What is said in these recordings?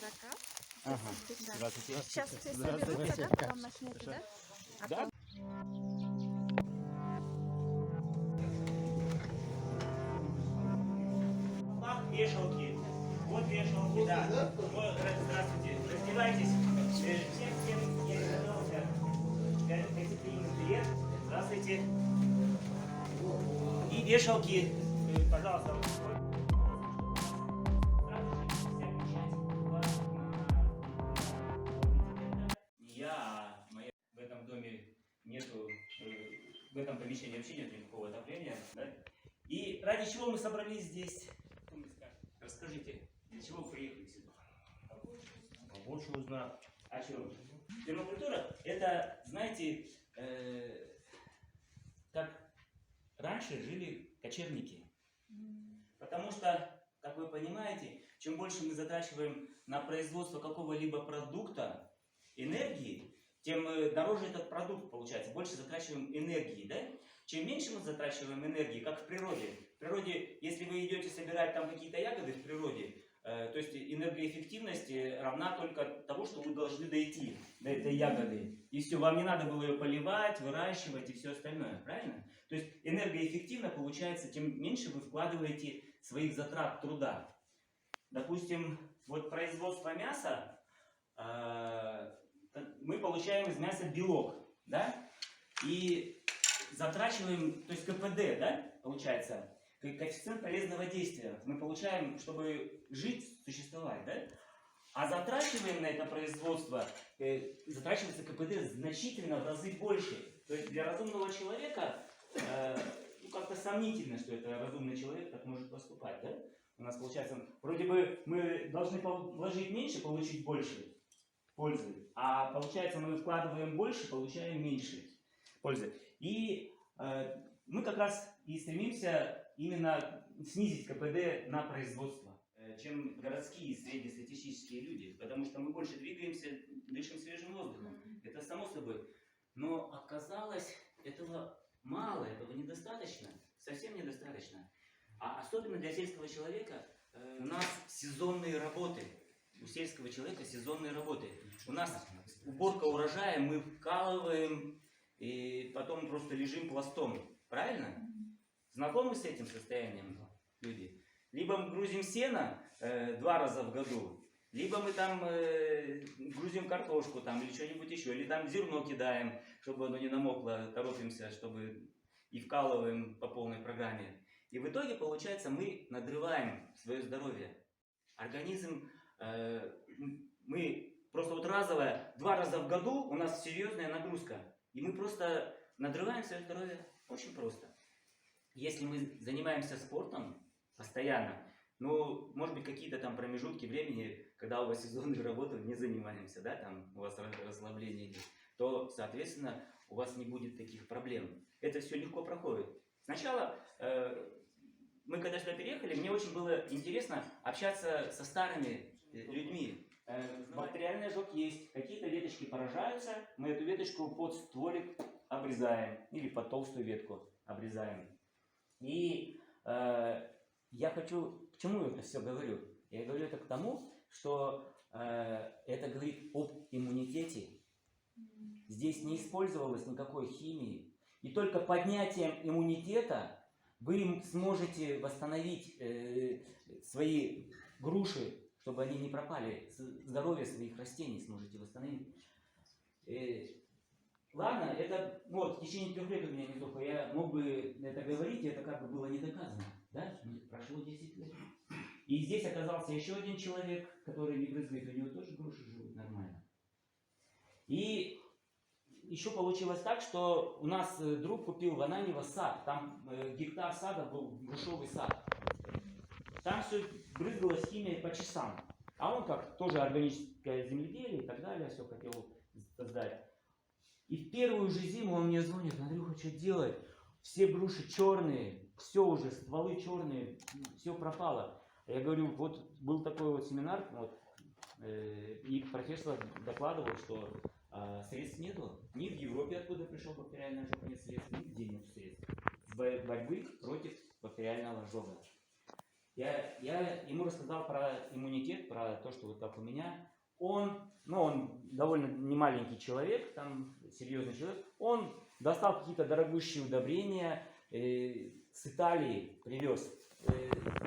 закат. Ага. Да. Здравствуйте. Сейчас все Здравствуйте. соберутся, да, потом начнете, да? А Да? Вешалки. Вот вешалки, да. Вот, здравствуйте. Раздевайтесь. Всем я вернулся. Гостеприимный привет. Здравствуйте. И вешалки, пожалуйста. В этом доме нету, в этом помещении вообще нет никакого отопления. Да? И ради чего мы собрались здесь? Кто мне скажет? Расскажите, для чего вы приехали сюда? Побольше узнать. О чем? Пермакультура – это, знаете, как раньше жили кочевники. Потому что, как вы понимаете, чем больше мы затрачиваем на производство какого-либо продукта, энергии, тем дороже этот продукт получается, больше затрачиваем энергии, да? Чем меньше мы затрачиваем энергии, как в природе. В природе, если вы идете собирать там какие-то ягоды в природе, то есть энергоэффективность равна только того, что вы должны дойти до этой ягоды. И все, вам не надо было ее поливать, выращивать и все остальное, правильно? То есть энергоэффективно получается, тем меньше вы вкладываете своих затрат труда. Допустим, вот производство мяса, мы получаем из мяса белок, да, и затрачиваем, то есть КПД, да, получается, коэффициент полезного действия мы получаем, чтобы жить, существовать, да, а затрачиваем на это производство, затрачивается КПД значительно в разы больше. То есть для разумного человека, ну, как-то сомнительно, что это разумный человек так может поступать, да? У нас получается, вроде бы мы должны вложить меньше, получить больше пользы, а получается мы вкладываем больше, получаем меньше пользы. И мы как раз и стремимся именно снизить КПД на производство, чем городские среднестатистические люди, потому что мы больше двигаемся, дышим свежим воздухом. Это само собой. Но оказалось, этого мало, этого недостаточно, совсем недостаточно. А особенно для сельского человека у нас сезонные работы. У сельского человека сезонные работы. У нас уборка урожая, мы вкалываем и потом просто лежим пластом. Правильно? Знакомы с этим состоянием люди? Либо мы грузим сено 2 раза в году, либо мы там грузим картошку там, или что-нибудь еще, или там зерно кидаем, чтобы оно не намокло, торопимся, чтобы и вкалываем по полной программе. И в итоге, получается, мы надрываем свое здоровье. Организм, мы просто вот разово, 2 раза в году у нас серьезная нагрузка. И мы просто надрываем свое здоровье очень просто. Если мы занимаемся спортом постоянно, ну, может быть, какие-то там промежутки времени, когда у вас сезонные работы, не занимаемся, да, там у вас расслабление идет, то, соответственно, у вас не будет таких проблем. Это все легко проходит. Сначала мы, когда сюда переехали, мне очень было интересно общаться со старыми людьми. Бактериальный ожог есть, какие-то веточки поражаются, мы эту веточку под стволик обрезаем, или под толстую ветку обрезаем. И я хочу, к чему я это все говорю? Я говорю это к тому, что это говорит об иммунитете. Здесь не использовалось никакой химии. И только поднятием иммунитета вы сможете восстановить свои груши, чтобы они не пропали, здоровье своих растений сможете восстановить. Ладно, это вот в течение 3 лет у меня не только, я мог бы это говорить, это как бы было не доказано. Да? Прошло 10 лет. И здесь оказался еще один человек, который не брызгает, у него тоже груши живут нормально. И еще получилось так, что у нас друг купил в Ананьево сад, там гектар сада был грушевый сад. Там все брызгалось химией по часам. А он как тоже органическое земледелие и так далее, все хотел создать. И в первую же зиму он мне звонит: Андрюха, что делать? Все груши черные, все уже, стволы черные, все пропало. Я говорю, вот был такой вот семинар, вот, и профессор докладывал, что средств нету. Ни в Европе, откуда пришел бактериальный ожог, нет средств, нигде нет средств борьбы против бактериального ожога. Я ему рассказал про иммунитет, про то, что вот как у меня. Он довольно немаленький человек, там серьезный человек. Он достал какие-то дорогущие удобрения, с Италии привез,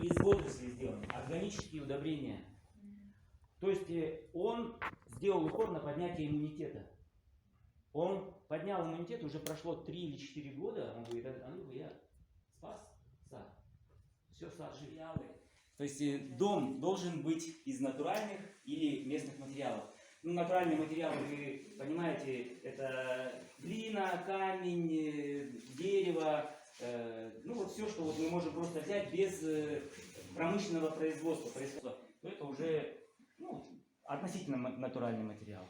из водорослей сделаны, органические удобрения. То есть он сделал упор на поднятие иммунитета. Он поднял иммунитет, уже прошло 3 или 4 года, он говорит, а ну я спас сад. Все сад живиалы. То есть дом должен быть из натуральных или местных материалов. Ну, натуральные материалы, вы понимаете, это глина, камень, дерево, ну вот все, что вот мы можем просто взять без промышленного производства, то это уже относительно натуральный материал.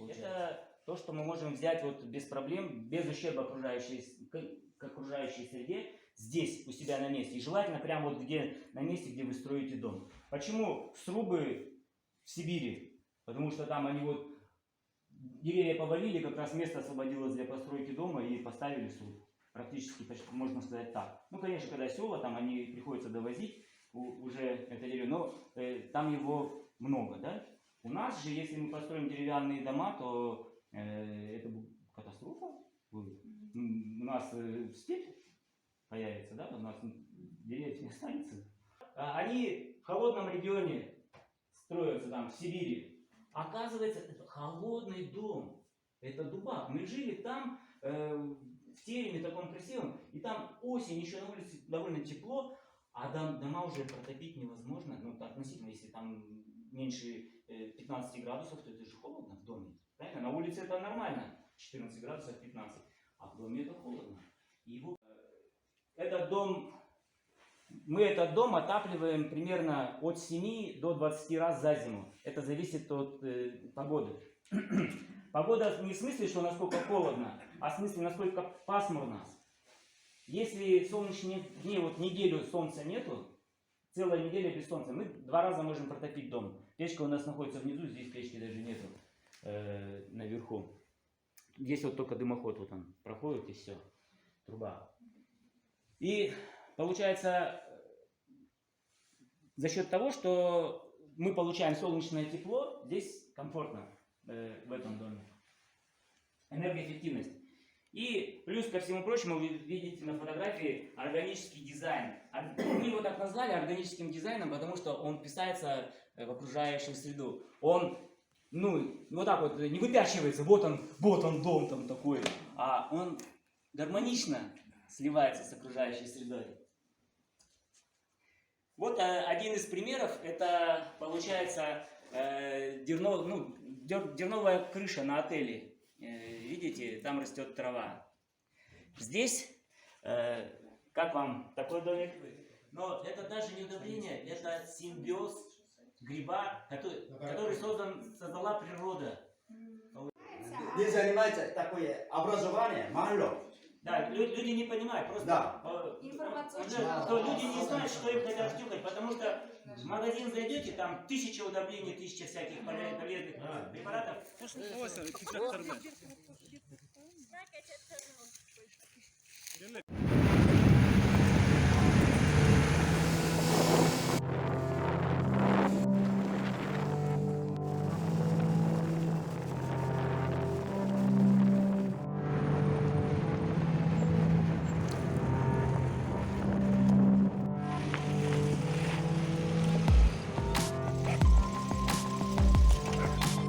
Это то, что мы можем взять вот без проблем, без ущерба к окружающей среде, здесь, у себя на месте. И желательно прямо вот на месте, где вы строите дом. Почему срубы в Сибири? Потому что там они вот деревья повалили, как раз место освободилось для постройки дома и поставили сруб. Практически, можно сказать так. Ну, конечно, когда села, там они приходится довозить уже это дерево, но там его много, да? У нас же, если мы построим деревянные дома, то это будет катастрофа. У нас степь появится, да? У нас деревьев не останется. Они в холодном регионе строятся там, в Сибири. Оказывается, это холодный дом. Это Дубак. Мы жили там, в тереме таком красивом, и там осень, еще на улице довольно тепло, а дома уже протопить невозможно. Ну, относительно, если там меньше 15 градусов, то это же холодно в доме. Правильно? На улице это нормально, 14 градусов, 15, а в доме это холодно. И вот мы этот дом отапливаем примерно от 7 до 20 раз за зиму. Это зависит от погоды. Погода не в смысле, что насколько холодно, а в смысле, насколько пасмурно. Если солнечные дни, вот неделю солнца нету, целая неделя без солнца, мы 2 раза можем протопить дом. Печка у нас находится внизу, здесь печки даже нету, наверху. Здесь вот только дымоход вот он проходит и все, труба. И получается, за счет того, что мы получаем солнечное тепло, здесь комфортно в этом доме. Энергоэффективность. И плюс ко всему прочему, вы видите на фотографии органический дизайн. Мы его так назвали органическим дизайном, потому что он вписывается в окружающую среду. Он, вот так вот не выпячивается, вот он дом там такой, а он гармонично сливается с окружающей средой. Вот один из примеров, это получается дерновая крыша на отеле. Видите, там растет трава. Здесь, как вам такой домик? Но это даже не удобрение, это симбиоз гриба, который создала природа. Здесь занимается такое образование, мало. Да, люди не понимают, просто Да. люди не знают, что им хотят втюхать, потому что в магазин зайдете, там 1000 удобрений, 1000 всяких полезных препаратов.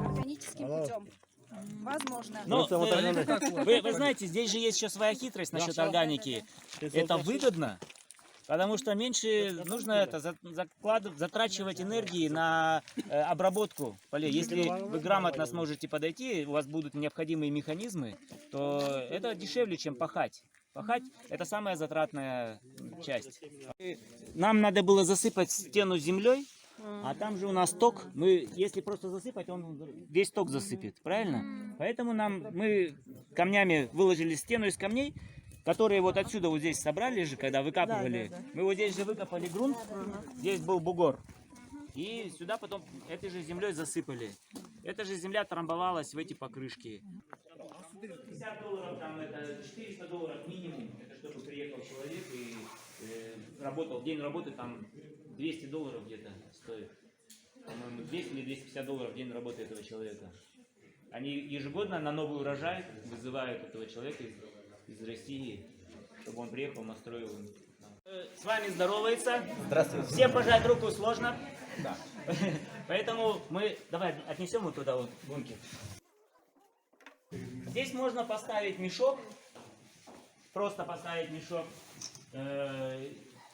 Органическим путем. Возможно. Но вы знаете, здесь же есть еще своя хитрость насчет органики. Это выгодно, потому что меньше нужно затрачивать энергии на обработку полей. Если вы грамотно сможете подойти, у вас будут необходимые механизмы, то это дешевле, чем пахать. Пахать – это самая затратная часть. Нам надо было засыпать стену землей, а там же у нас ток. Если просто засыпать, он весь ток засыпет, правильно? Поэтому мы камнями выложили стену из камней, которые вот отсюда вот здесь собрали же, когда выкапывали. Мы вот здесь же выкопали грунт, здесь был бугор. И сюда потом этой же землей засыпали. Эта же земля трамбовалась в эти покрышки. $50 там, это $400 минимум, это чтобы приехал человек и работал, день работы там $200 где-то стоит. По-моему, 200 или 250 долларов в день работы этого человека. Они ежегодно на новый урожай вызывают этого человека из России, чтобы он приехал, настроил. С вами здоровается. Здравствуйте. Всем пожать руку сложно. Да. Поэтому мы, давай, отнесем вот туда вот бункер. Здесь можно поставить мешок. Просто поставить мешок.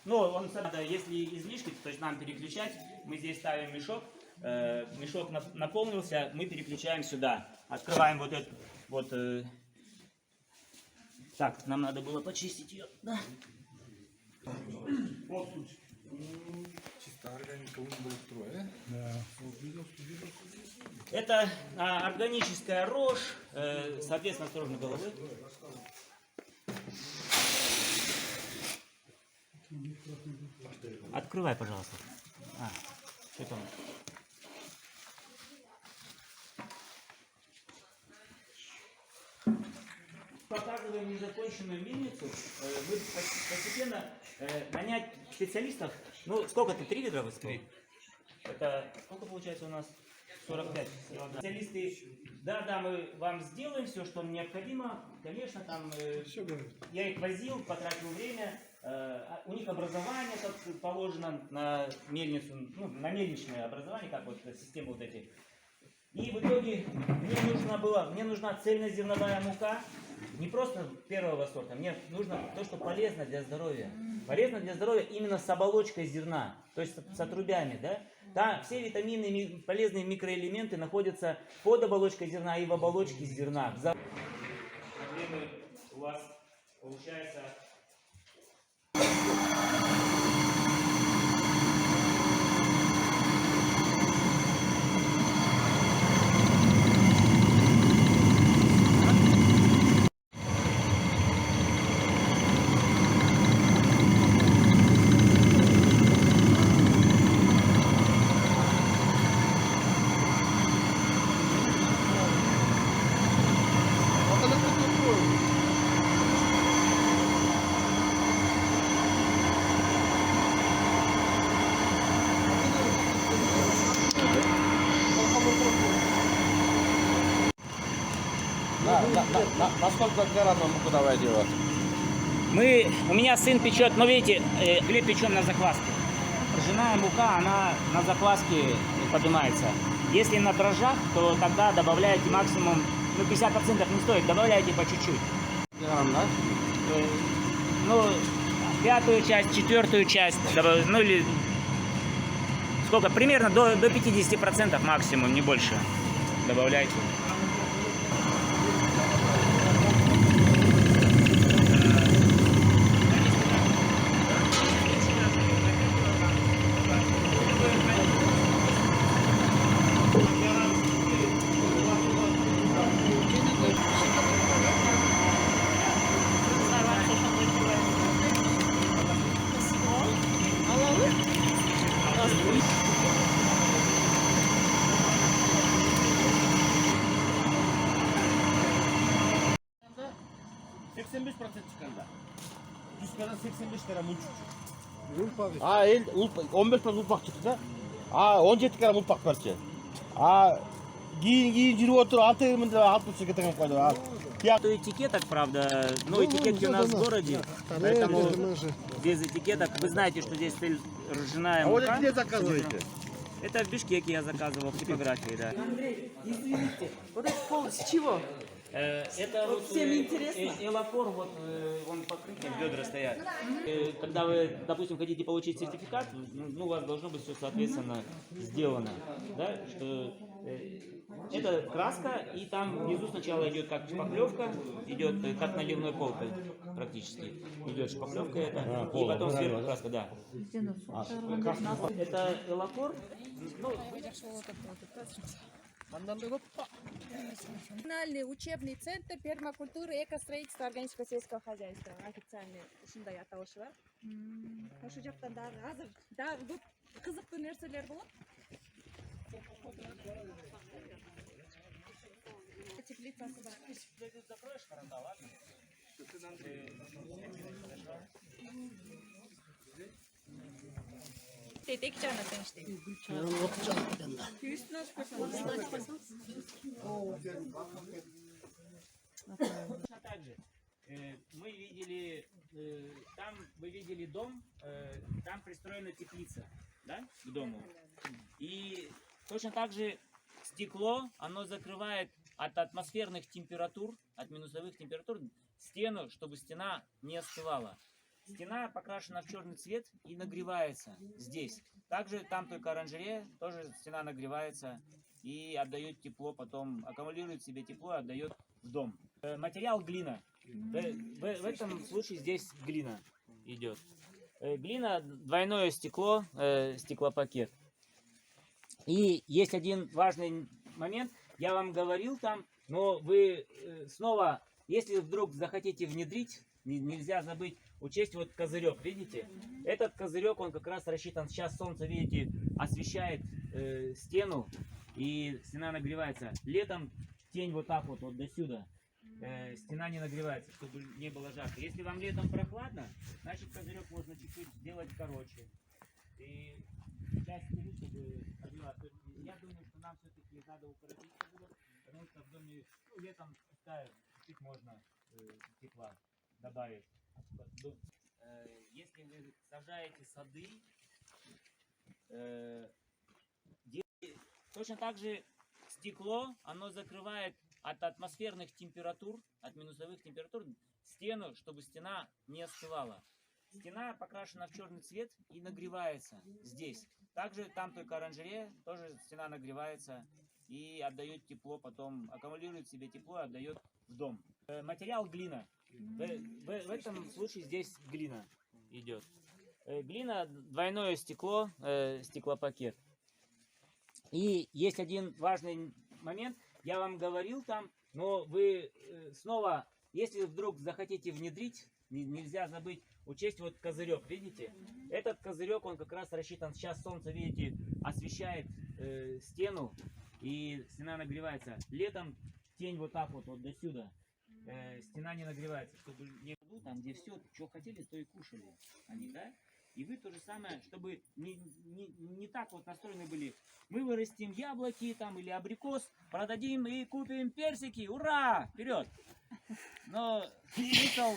Ну, он, если излишки, то есть нам переключать, мы здесь ставим мешок. Мешок наполнился, мы переключаем сюда. Открываем вот эту вот. Так, нам надо было почистить ее. Да. Вот тут. Чисто органика трое. Да. Это органическая рожь, соответственно, осторожно головы. Открывай, пожалуйста. Что там? Показываем незаконченную мельницу. Мы постепенно нанять специалистов. Ну, сколько ты? 3 ведра высыпал? Это сколько получается у нас? 45. Специалисты, да, мы вам сделаем все, что необходимо. Конечно, там я их возил, потратил время. У них образование, как положено на мельницу, ну, на мельничное образование, как вот система вот эти. И в итоге мне нужна цельнозерновая мука, не просто первого сорта, мне нужно то, что полезно для здоровья. Полезно для здоровья именно с оболочкой зерна, то есть с отрубями, да? Да, все витамины, полезные микроэлементы находятся под оболочкой зерна и в оболочке зерна. Проблемы у вас получается... Насколько грамм муку давай делать? У меня сын печет, но видите, хлеб печем на закваске. Ржаная мука, она на закваске поднимается. Если на дрожжах, то тогда добавляете максимум, 50% не стоит, добавляйте по чуть-чуть. Грамм, да? Пятую часть, четвертую часть, ну или сколько, примерно до 50% максимум, не больше добавляйте. el 15 ulpak çıktı. 17 gram ulpak parça. Кейін жүріп отыр, 6 мыңда 60 кеткен қойды. Этикеток, правда, но этикетки у нас в городе, поэтому без этикеток. Вы знаете, что здесь ржаная мука. А где заказываете? Это в Бишкеке я заказывал, в типографии, да. Андрей, извините, вот этот пол с чего? Это вот всем интересно. элакор, вот он покрытием, бедра стоят. Когда вы, допустим, хотите получить сертификат, ну, у вас должно быть все соответственно сделано, да, что это краска, и там внизу сначала идет как шпаклевка, идет как наливной пол практически. Идет шпаклевка это, и потом сверху краска, да. Это элакор. Ну, Национальный учебный центр пермакультуры, экостроительства, органического сельского хозяйства. Официальный ушундай аталышы бар. Ошол жактан дагы азыр дагы көп кызыктуу нерселер болот. Теплицасы бар. Закроешь города, ладно? дейді, 2 жанрдан штейді. Üstüne çıkarsan. Точно так же. Мы видели, там вы видели дом, там пристроена теплица, да, к дому. И точно так же стекло, оно закрывает от атмосферных температур, от минусовых температур стену, чтобы стена не остывала. Стена покрашена в черный цвет и нагревается здесь. Также там только оранжерея, тоже стена нагревается и отдает тепло, потом аккумулирует в себе тепло и отдает в дом. Материал глина. В этом случае здесь глина идет. Глина, двойное стекло, стеклопакет. И есть один важный момент, я вам говорил там, но вы снова, если вдруг захотите внедрить, нельзя забыть учесть вот козырек, видите? Этот козырек, он как раз рассчитан, сейчас солнце, видите, освещает стену, и стена нагревается. Летом тень вот так вот до сюда. Стена не нагревается, чтобы не было жарко. Если вам летом прохладно, значит козырек можно чуть-чуть сделать короче. И часть стены, чтобы нагревалась. Я думаю, что нам все-таки надо укоротить козырек, потому что в доме, ну, летом чуть-чуть можно тепла добавить. Если вы сажаете сады, точно так же стекло, оно закрывает от атмосферных температур, от минусовых температур стену, чтобы стена не остывала. Стена покрашена в черный цвет и нагревается здесь. Также там только оранжерея, тоже стена нагревается и отдает тепло, потом аккумулирует в себе тепло и отдает в дом. Материал глина. В этом случае здесь глина идет. Глина, двойное стекло, стеклопакет. И есть один важный момент, я вам говорил там, но вы снова, если вдруг захотите внедрить, нельзя забыть учесть вот козырек, видите? Этот козырек, он как раз рассчитан, сейчас солнце, видите, освещает стену, и стена нагревается. Летом тень вот так вот до сюда. Стена не нагревается, чтобы не было там, где все, что хотели, то и кушали они, да? И вы то же самое, чтобы не так вот настроены были. Мы вырастим яблоки там или абрикос, продадим и купим персики, ура, вперед! Но смысл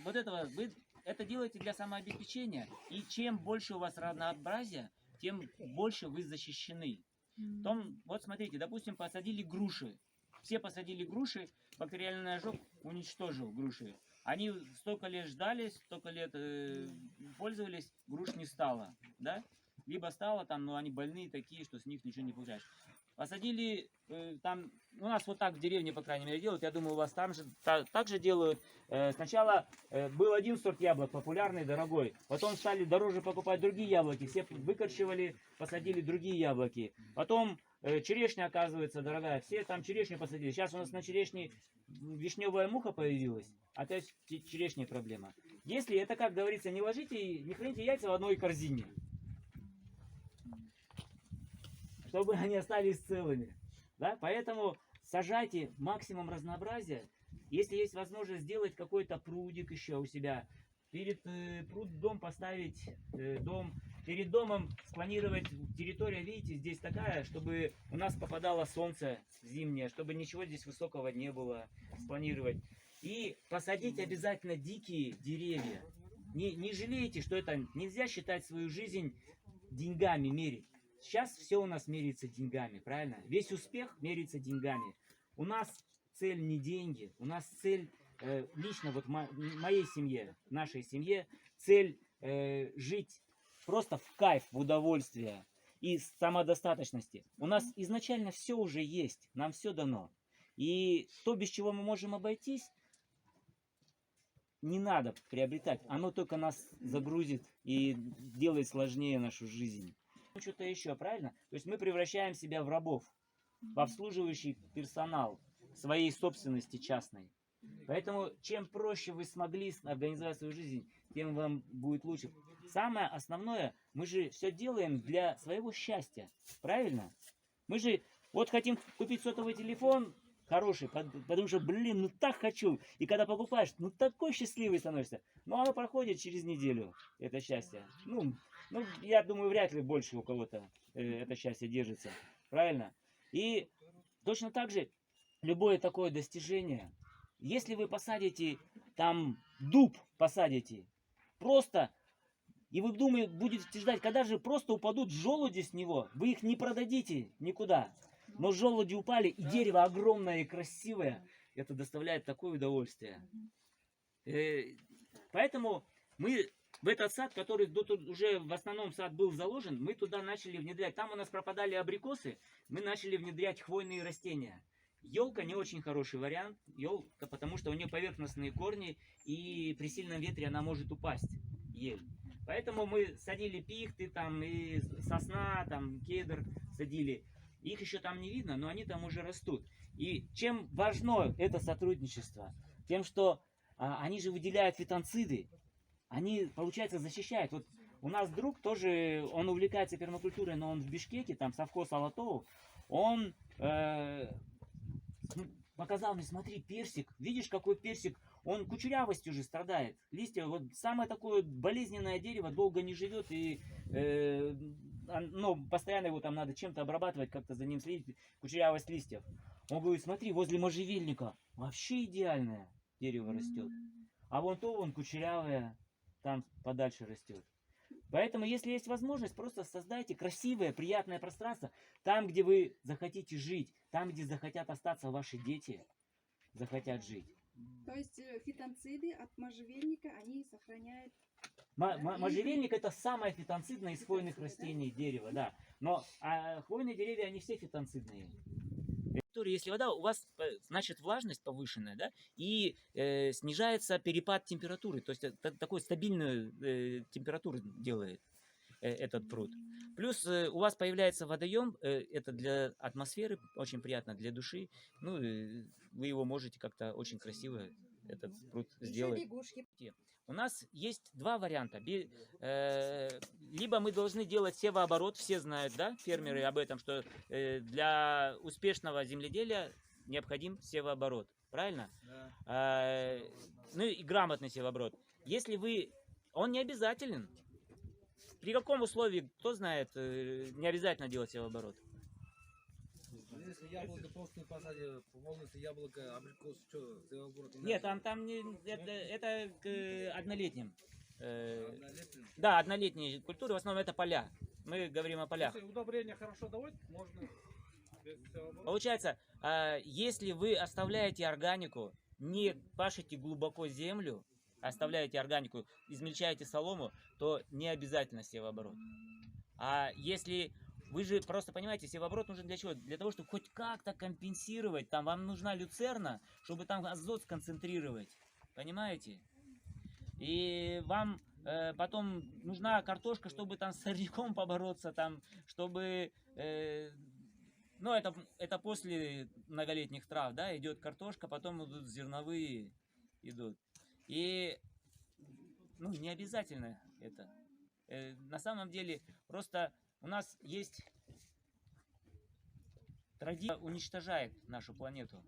вот этого, вы это делаете для самообеспечения, и чем больше у вас разнообразия, тем больше вы защищены. Вот смотрите, допустим, посадили груши. Все посадили груши, бактериальный ожог уничтожил груши. Они столько лет ждали, столько лет пользовались, груш не стало, да? Либо стало там, но они больные такие, что с них ничего не получаешь. Посадили там, у нас вот так в деревне, по крайней мере, делают, я думаю, у вас там же так же делают. Сначала был один сорт яблок, популярный, дорогой, потом стали дороже покупать другие яблоки, все выкорчевали, посадили другие яблоки. Потом черешня, оказывается, дорогая, все там черешню посадили. Сейчас у нас на черешне вишневая муха появилась, опять черешня проблема. Если это, как говорится, не храните яйца в одной корзине, чтобы они остались целыми. Да? Поэтому сажайте максимум разнообразия. Если есть возможность сделать какой-то прудик еще у себя, перед прудом поставить дом, перед домом спланировать территория, видите, здесь такая, чтобы у нас попадало солнце зимнее, чтобы ничего здесь высокого не было, спланировать. И посадить обязательно дикие деревья. Не жалейте, что это нельзя считать свою жизнь деньгами мерить. Сейчас все у нас меряется деньгами, правильно? Весь успех меряется деньгами. У нас цель не деньги, у нас цель, лично вот в моей семье, в нашей семье, цель жить просто в кайф, в удовольствие и самодостаточности. У нас изначально все уже есть, нам все дано. И то, без чего мы можем обойтись, не надо приобретать. Оно только нас загрузит и делает сложнее нашу жизнь. Что-то еще, правильно? То есть мы превращаем себя в рабов, в обслуживающий персонал своей собственности частной. Поэтому чем проще вы смогли организовать свою жизнь, тем вам будет лучше. Самое основное, мы же все делаем для своего счастья, правильно? Мы же вот хотим купить сотовый телефон хороший, потому что, блин, ну так хочу. И когда покупаешь, ну такой счастливый становишься. Но оно проходит через неделю, это счастье. Ну, Ну, я думаю, вряд ли больше у кого-то это счастье держится. Правильно? И точно так же любое такое достижение, если вы посадите там дуб, посадите, просто, и вы думаете, будете ждать, когда же просто упадут желуди с него, вы их не продадите никуда. Но желуди упали, и дерево огромное и красивое, это доставляет такое удовольствие. Поэтому мы в этот сад, который тут уже в основном сад был заложен, мы туда начали внедрять. Там у нас пропадали абрикосы, мы начали внедрять хвойные растения. Елка не очень хороший вариант, елка, потому что у нее поверхностные корни, и при сильном ветре она может упасть, ель. Поэтому мы садили пихты, там, и сосна, там, кедр садили. Их еще там не видно, но они там уже растут. И чем важно это сотрудничество? Тем, что они же выделяют фитонциды, они, получается, защищают. Вот у нас друг тоже, он увлекается пермакультурой, но он в Бишкеке, там, совхоз Алатоу, он показал мне, смотри, персик, видишь, какой персик, он кучерявостью же страдает, листья, вот самое такое болезненное дерево долго не живет, и ну, постоянно его там надо чем-то обрабатывать, как-то за ним следить, кучерявость листьев. Он говорит, смотри, возле можжевельника вообще идеальное дерево растет, а вон то вон кучерявое там подальше растет. Поэтому, если есть возможность, просто создайте красивое, приятное пространство там, где вы захотите жить, там, где захотят остаться ваши дети, захотят жить. То есть фитонциды от можжевельника, они сохраняют... Можжевельник это самое фитонцидное из хвойных растений, дерева, да. Но хвойные деревья, они все фитонцидные. Если вода, у вас, значит, влажность повышенная, да, и снижается перепад температуры, то есть такую стабильную температуру делает этот пруд. Плюс у вас появляется водоем, это для атмосферы очень приятно, для души, ну, вы его можете как-то очень красиво, этот пруд, сделать. Лягушки. У нас есть два варианта. Либо мы должны делать севооборот, все знают, да, фермеры об этом, что для успешного земледелия необходим севооборот. Правильно? Да. Ну и грамотный севооборот. Если вы... Он не обязателен. При каком условии, кто знает, не обязательно делать севооборот? Если яблоко просто не посадили, полностью яблоко, абрикос, что, севооборот? Нет, там не, это к однолетним. Да, однолетние культуры, в основном это поля. Мы говорим о полях. Если удобрения хорошо давать, можно без севооборота. Получается, если вы оставляете органику, не пашете глубоко землю, оставляете органику, измельчаете солому, то не обязательно севооборот. А если вы же просто понимаете, севооборот нужен для чего? Для того, чтобы хоть как-то компенсировать. Там вам нужна люцерна, чтобы там азот сконцентрировать. Понимаете? И вам потом нужна картошка, чтобы там с сорняком побороться, там, чтобы... ну, это после многолетних трав, да, идет картошка, потом идут зерновые, идут. И, ну, не обязательно это. На самом деле, просто у нас есть традиция, уничтожает нашу планету.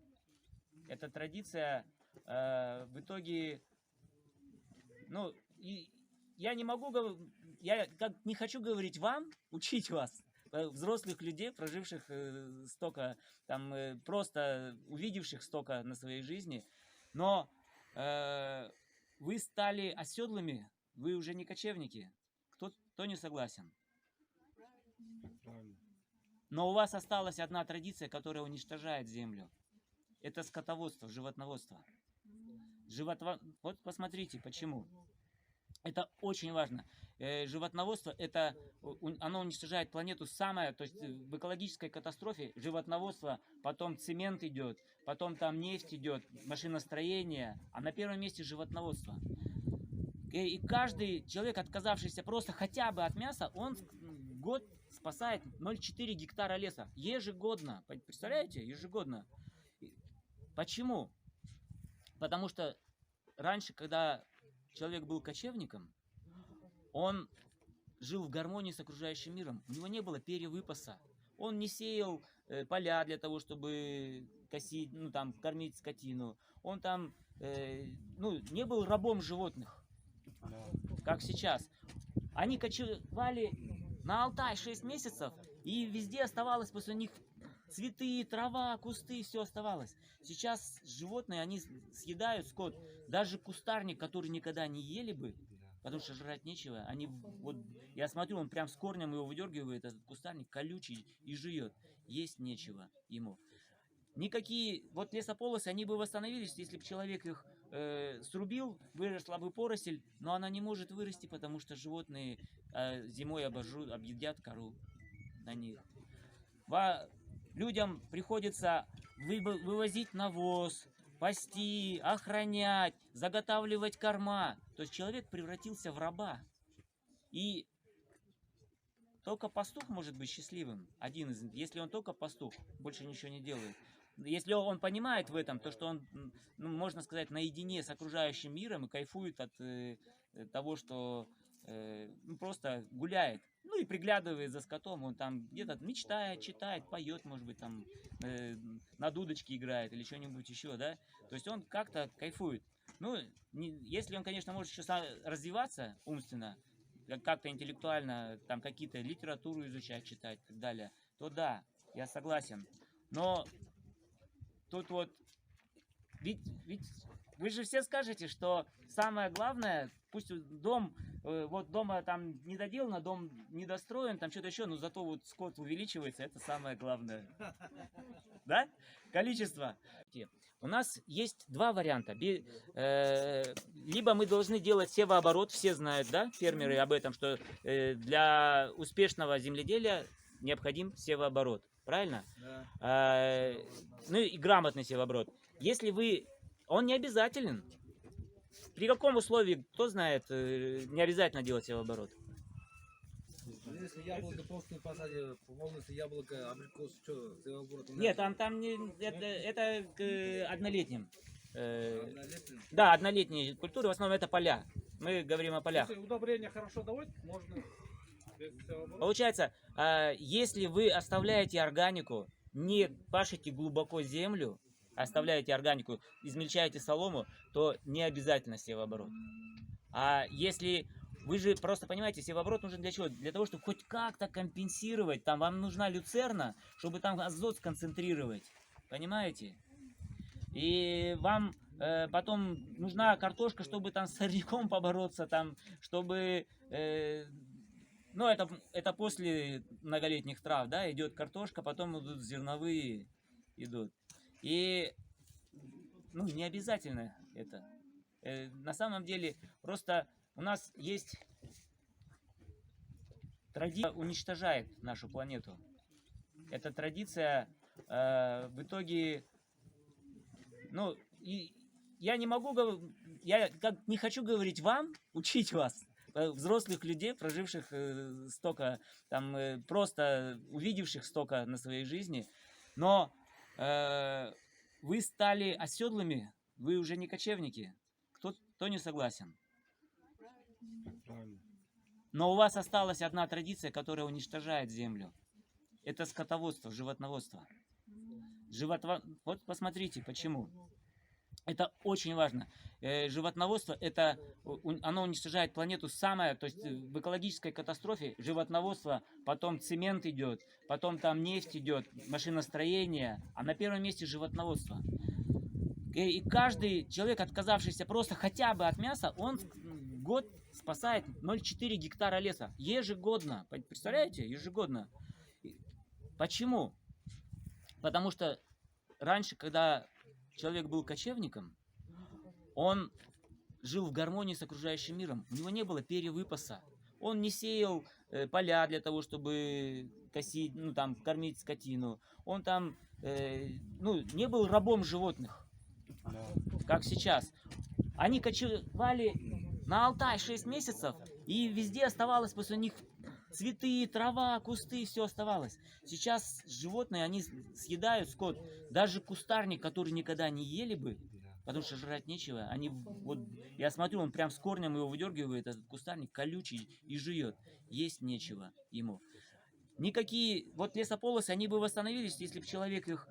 Эта традиция в итоге, ну, и я не могу, я как не хочу говорить вам, учить вас, взрослых людей, проживших столько, там, просто увидевших столько на своей жизни, но вы стали оседлыми, вы уже не кочевники. Кто не согласен? Но у вас осталась одна традиция, которая уничтожает землю. Это скотоводство, животноводство. Вот посмотрите, почему. Это очень важно. Животноводство, оно уничтожает планету самое, то есть в экологической катастрофе животноводство, потом цемент идет, потом там нефть идет, машиностроение, а на первом месте животноводство. И каждый человек, отказавшийся просто хотя бы от мяса, он в год спасает 0,4 гектара леса. Ежегодно. Представляете? Ежегодно. Почему? Потому что раньше, когда человек был кочевником, он жил в гармонии с окружающим миром. У него не было перевыпаса. Он не сеял поля для того, чтобы косить, ну, там, кормить скотину. Он там, ну, не был рабом животных, как сейчас. Они кочевали на Алтай 6 месяцев, и везде оставалось после них цветы, трава, кусты, все оставалось. Сейчас животные, они съедают скот. Даже кустарник, который никогда не ели бы, потому что жрать нечего, они вот, я смотрю, он прям с корнем его выдергивает, этот кустарник колючий, и жует. Есть нечего ему. Никакие, вот лесополосы, они бы восстановились, если бы человек их срубил, выросла бы поросль, но она не может вырасти, потому что животные зимой объедят кору на них. Людям приходится вывозить навоз, пасти, охранять, заготавливать корма. То есть человек превратился в раба. И только пастух может быть счастливым. Один из, если он только пастух, больше ничего не делает. Если он понимает в этом, то что он, ну, можно сказать, наедине с окружающим миром и кайфует от того, что просто гуляет. Ну и приглядывает за скотом, он там где-то мечтает, читает, поет, может быть, там на дудочке играет или что-нибудь еще, да. То есть он как-то кайфует. Ну, если он, конечно, может еще развиваться умственно, как-то интеллектуально, там какие-то литературу изучать, читать и так далее, то да, я согласен. Но тут вот, ведь вы же все скажете, что самое главное, пусть дом, вот дома там не доделано, дом недостроен, там что-то еще, но зато вот скот увеличивается, это самое главное. Да? Количество. У нас есть два варианта. Либо мы должны делать севооборот, все знают, да, фермеры об этом, что для успешного земледелия необходим севооборот. Правильно? Да. Ну и грамотный севооборот. Если вы... Он не обязателен. При каком условии, кто знает, не обязательно делать севооборот? Если яблоко просто посадить, полностью яблоко, абрикос, что, севооборот? Нет, там не, это к однолетним. Однолетним? Да, однолетние культуры, в основном это поля. Мы говорим о полях. Если удобрения хорошо давать, можно без севооборота. Получается, если вы оставляете органику, не пашете глубоко землю, оставляете органику, измельчаете солому, то не обязательно севооборот. А если вы же просто понимаете, севооборот нужен для чего? Для того, чтобы хоть как-то компенсировать, там вам нужна люцерна, чтобы там азот сконцентрировать. Понимаете? И вам потом нужна картошка, чтобы там с сорняком побороться, там, чтобы... ну, это после многолетних трав, да, идет картошка, потом идут зерновые, идут. И, ну, не обязательно это. На самом деле, просто у нас есть традиция, уничтожает нашу планету. Эта традиция в итоге, ну, и я не могу говорить, я как не хочу говорить вам, учить вас, взрослых людей, проживших столько, там, просто увидевших столько на своей жизни, но вы стали оседлыми, вы уже не кочевники. Кто не согласен? Но у вас осталась одна традиция, которая уничтожает землю. Это скотоводство, животноводство. Вот посмотрите, почему. Это очень важно. Животноводство, оно уничтожает планету самое, то есть в экологической катастрофе животноводство, потом цемент идет, потом там нефть идет, машиностроение, а на первом месте животноводство. И каждый человек, отказавшийся просто хотя бы от мяса, он в год спасает 0,4 гектара леса. Ежегодно. Представляете? Ежегодно. Почему? Потому что раньше, когда человек был кочевником, он жил в гармонии с окружающим миром. У него не было перевыпаса. Он не сеял поля для того, чтобы косить, ну, там, кормить скотину. Он там, ну, не был рабом животных, как сейчас. Они кочевали на Алтай 6 месяцев, и везде оставалось после них цветы, трава, кусты, все оставалось. Сейчас животные, они съедают скот. Даже кустарник, который никогда не ели бы, потому что жрать нечего, они, вот, я смотрю, он прям с корнем его выдергивает, этот кустарник колючий, и жует. Есть нечего ему. Никакие, вот лесополосы, они бы восстановились, если бы человек их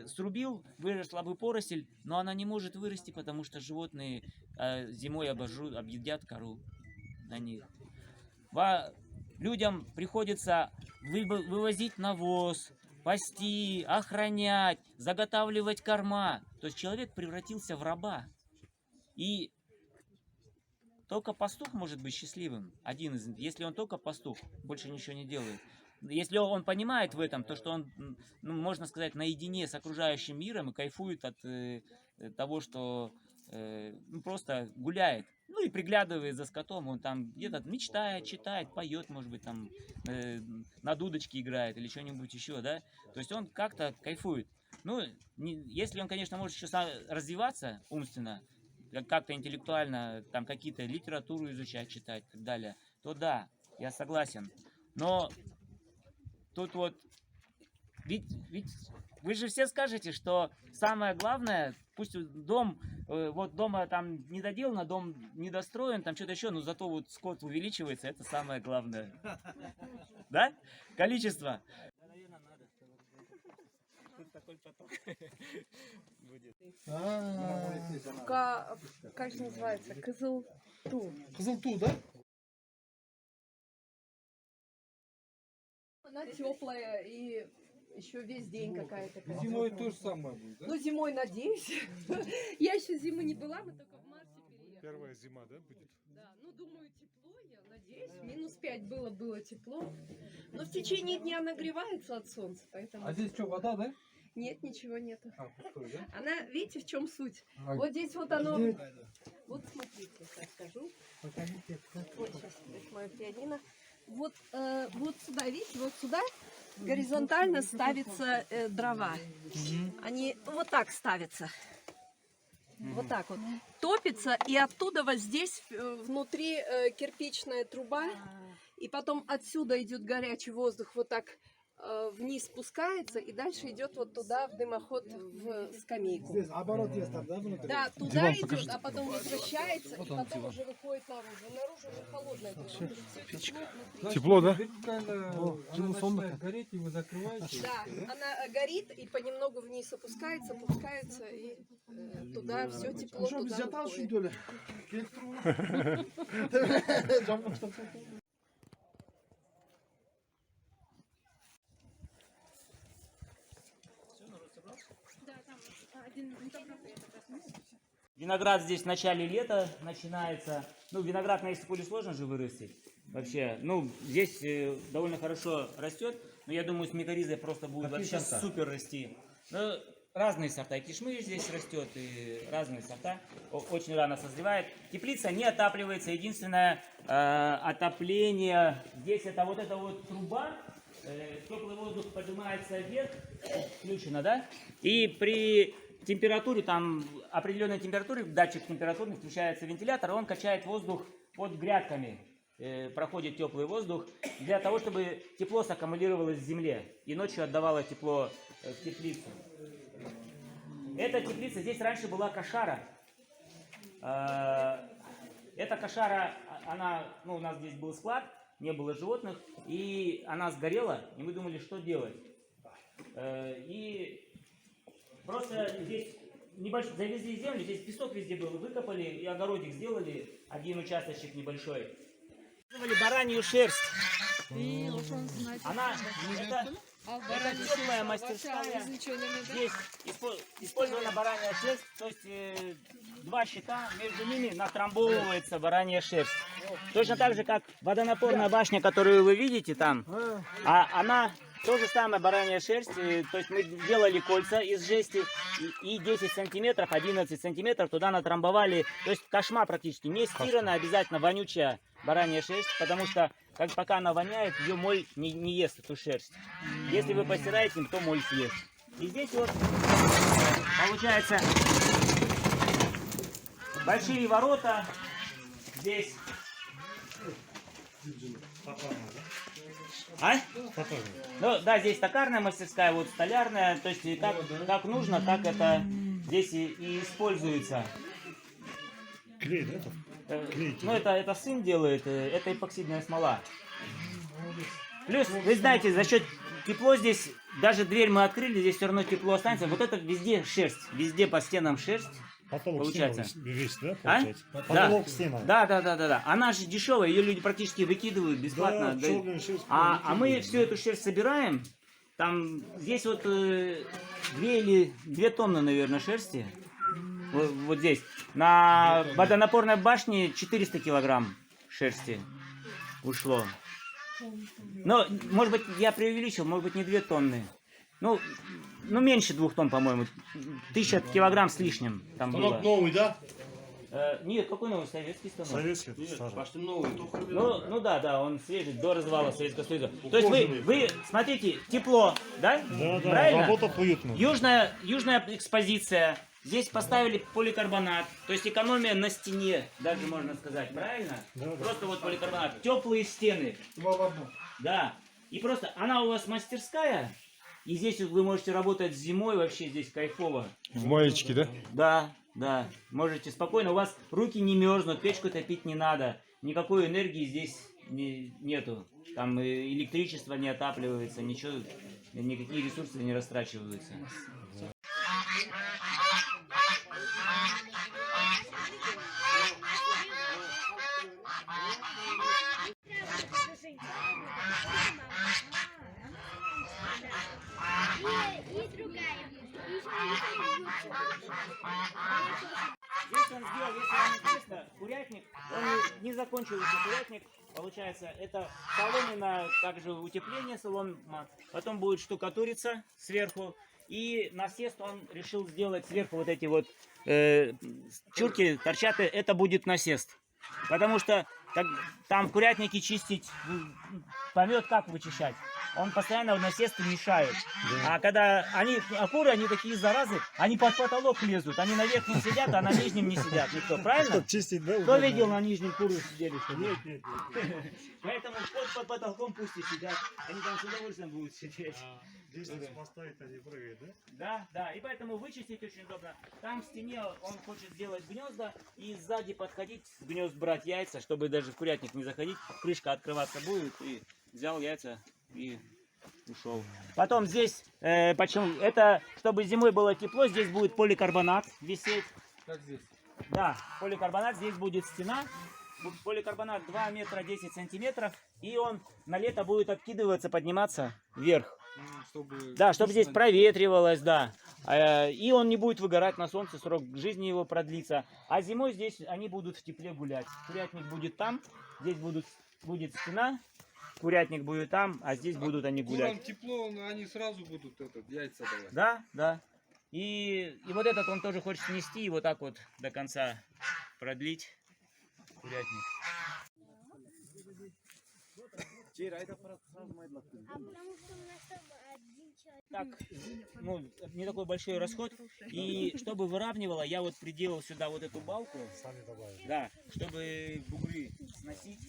срубил, выросла бы поросль, но она не может вырасти, потому что животные зимой объедят кору на них. людям приходится вывозить навоз, пасти, охранять, заготавливать корма. То есть человек превратился в раба. И только пастух может быть счастливым. Если он только пастух, больше ничего не делает. Если он понимает в этом, то что он, ну, можно сказать, наедине с окружающим миром и кайфует от того, что просто гуляет. Ну и приглядывает за скотом, он там где-то мечтает, читает, поет, может быть, там на дудочке играет или что-нибудь еще, да. То есть он как-то кайфует. Ну, если он, конечно, может еще развиваться умственно, как-то интеллектуально, там какие-то литературу изучать, читать и так далее, то да, я согласен. Но тут вот, ведь вы же все скажете, что самое главное, пусть дом, вот дома там не доделано, дом недостроен, там что-то еще, но зато вот скот увеличивается, это самое главное. Да? Количество. Как же называется? Кызылту. Кызылту, да? Она теплая и еще весь день какая-то. Зимой то же самое будет, да? Ну, зимой, надеюсь. Я еще зимы не была, мы только в марте переехали. Первая зима, да, будет? Да, ну, думаю, тепло, я надеюсь. -5 было тепло. Но в течение дня нагревается от солнца, поэтому... А здесь что, вода, да? Нет, ничего нету. А, пустой, да? Она, видите, в чем суть? А Вот здесь вот оно... где? Вот смотрите, сейчас скажу. Покажите. Вот сейчас здесь мое пианино. Вот, вот сюда, видите, вот сюда горизонтально ставятся дрова. Они вот так ставятся. Вот так вот. Топится, и оттуда вот здесь внутри кирпичная труба. И потом отсюда идет горячий воздух вот так вниз спускается, и дальше идет вот туда, в дымоход, в скамейку. Здесь оборот есть там, да, внутри? Да, туда идет, а потом возвращается, и потом уже выходит наружу. Наружу уже холодное было. Всё тепло внутри. Тепло, да? Вертикально она начинает гореть, и вы закрываете. Да, она горит и понемногу вниз опускается, опускается, и туда все тепло туда выходит. Виноград здесь в начале лета начинается. Ну, виноград на Истоколе сложно же вырастить. Вообще, ну, здесь довольно хорошо растет. Но я думаю, с микоризой просто будет вообще супер расти. Ну, разные сорта. И кишмыш здесь растет, и разные сорта. Очень рано созревает. Теплица не отапливается. Единственное отопление здесь это вот эта вот труба. Теплый воздух поднимается вверх, включено, да? И при температуре, там определенной температуре, датчик температуры, включается вентилятор, он качает воздух под грядками. Проходит теплый воздух для того, чтобы тепло саккумулировалось в земле и ночью отдавало тепло в теплицу. Эта теплица, здесь раньше была кошара. Эта кошара, она, ну, у нас здесь был склад, не было животных, и она сгорела, и мы думали, что делать. И просто здесь небольшой, завезли землю, здесь песок везде был, выкопали и огородик сделали, один участочек небольшой. Сделали баранью шерсть. Она, это теплая мастерская. Здесь использована баранья шерсть, то есть два щита, между ними натрамбовывается баранья шерсть. Точно так же, как водонапорная башня, которую вы видите там, она тоже самая баранья шерсть. То есть мы делали кольца из жести и 10 сантиметров, 11 сантиметров туда натрамбовали. То есть кошма практически не стирана, обязательно вонючая баранья шерсть, потому что пока она воняет, ее моль не ест эту шерсть. Если вы постираете, то моль съест. И здесь вот получается большие ворота. Здесь. Ну да, здесь токарная мастерская, вот столярная, то есть как нужно, так это здесь и используется. Клей, да? Ну это сын делает, это эпоксидная смола. Плюс, вы знаете, за счет тепло здесь, даже дверь мы открыли, здесь все равно тепло останется. Вот это везде шерсть, везде по стенам шерсть. Потолок Получается. стены весь, да, А? получается? Да. Потолок стена. Да. Она же дешевая, ее люди практически выкидывают бесплатно. Да, Да. черную шерсть А мы выкидывают, всю да. эту шерсть собираем. Там здесь вот 2 тонны, наверное, шерсти. Вот здесь. На водонапорной башне 400 килограмм шерсти ушло. Но, может быть, я преувеличил, может быть, не 2 тонны. Ну, меньше 2 тонн, по-моему. 1000 килограмм с лишним там было. Станок новый, да? Нет, какой новый советский станок? Советский, старый. Ну да, он свежий, до развала Советского Союза. То есть вы смотрите, тепло, да? Да, Правильно? работа уютно. Южная экспозиция. Здесь поставили поликарбонат. То есть экономия на стене, даже можно сказать, правильно? Да. Просто вот поликарбонат. Теплые стены. Да. И просто она у вас мастерская. И здесь вы можете работать зимой, вообще здесь кайфово. В маечке, да? Да. Можете спокойно. У вас руки не мерзнут, печку топить не надо. Никакой энергии здесь нету. Там электричество не отапливается, ничего, никакие ресурсы не растрачиваются. И другая. Здесь он сделал, если вам интересно, курятник, он не закончил еще курятник, получается, это соломина, также утепление солома, потом будет штукатуриться сверху, и насест он решил сделать сверху вот эти вот чурки торчат, это будет насест, потому что там в курятнике чистить, помет как вычищать. Он постоянно в насесты мешает. Да. А когда куры, они такие заразы, они под потолок лезут. Они на верхнем сидят, а на нижнем не сидят. Никто, правильно? Чистить, да? Кто видел на нижнем куры сидели? Что? Нет. Поэтому под потолком пусть и сидят. Они там с удовольствием будут сидеть. Здесь поставить, они прыгают, да? Да. И поэтому вычистить очень удобно. Там в стене он хочет сделать гнезда и сзади подходить, с гнезд брать яйца, чтобы даже в курятник не заходить. Крышка открываться будет, и взял яйца и ушел. Потом здесь, почему? Это, чтобы зимой было тепло, здесь будет поликарбонат висеть. Как здесь? Да, поликарбонат, здесь будет стена. Поликарбонат 2 метра 10 сантиметров. И он на лето будет откидываться, подниматься вверх. Чтобы здесь проветривалось, да. И он не будет выгорать на солнце, срок жизни его продлится. А зимой здесь они будут в тепле гулять. Курятник будет там, здесь будет стена. Курятник будет там, а здесь будут они гулять. Курам тепло, но они сразу будут яйца давать. Да. И вот этот он тоже хочет снести и вот так вот до конца продлить курятник. Так, не такой большой расход. И чтобы выравнивало, я вот приделал сюда вот эту балку. Сами добавили. Да, чтобы бугры сносить.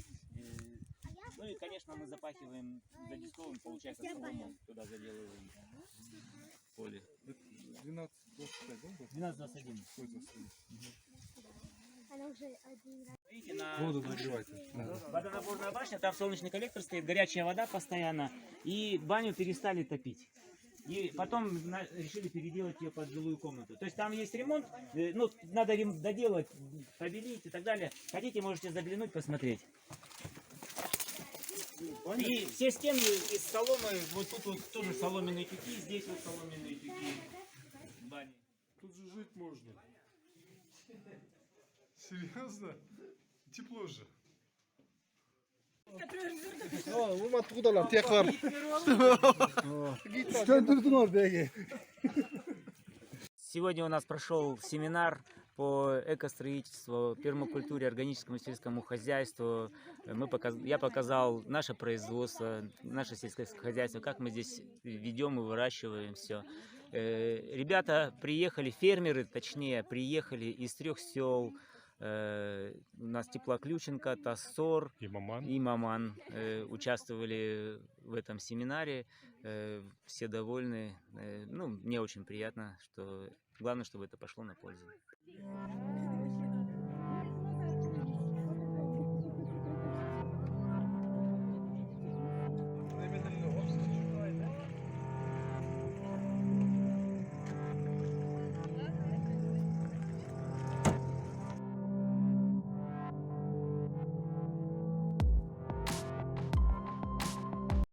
Ну и, конечно, мы запахиваем задисковым, получается, солому туда заделываем поле. 12-25, да? 12-21. Она уже один раз. Видите, на Воду нагревайте. водонапорная башня, там солнечный коллектор стоит, горячая вода постоянно, и баню перестали топить. И потом решили переделать ее под жилую комнату. То есть там есть ремонт, надо доделать, побелить и так далее. Хотите, можете заглянуть, посмотреть. И все стены из соломы, вот тут вот тоже соломенные тюки, здесь вот соломенные тюки. Бани. Тут же жить можно. Серьезно? Тепло же. Откуда tekrar. Сегодня у нас прошел семинар по экостроительству, пермакультуре, органическому сельскому хозяйству. Я показал наше производство, наше сельское хозяйство, как мы здесь ведем и выращиваем все. Ребята приехали, фермеры точнее, приехали из 3 сел. У нас Теплоключенко, Тассор и Маман участвовали в этом семинаре. Все довольны. Мне очень приятно, что главное, чтобы это пошло на пользу.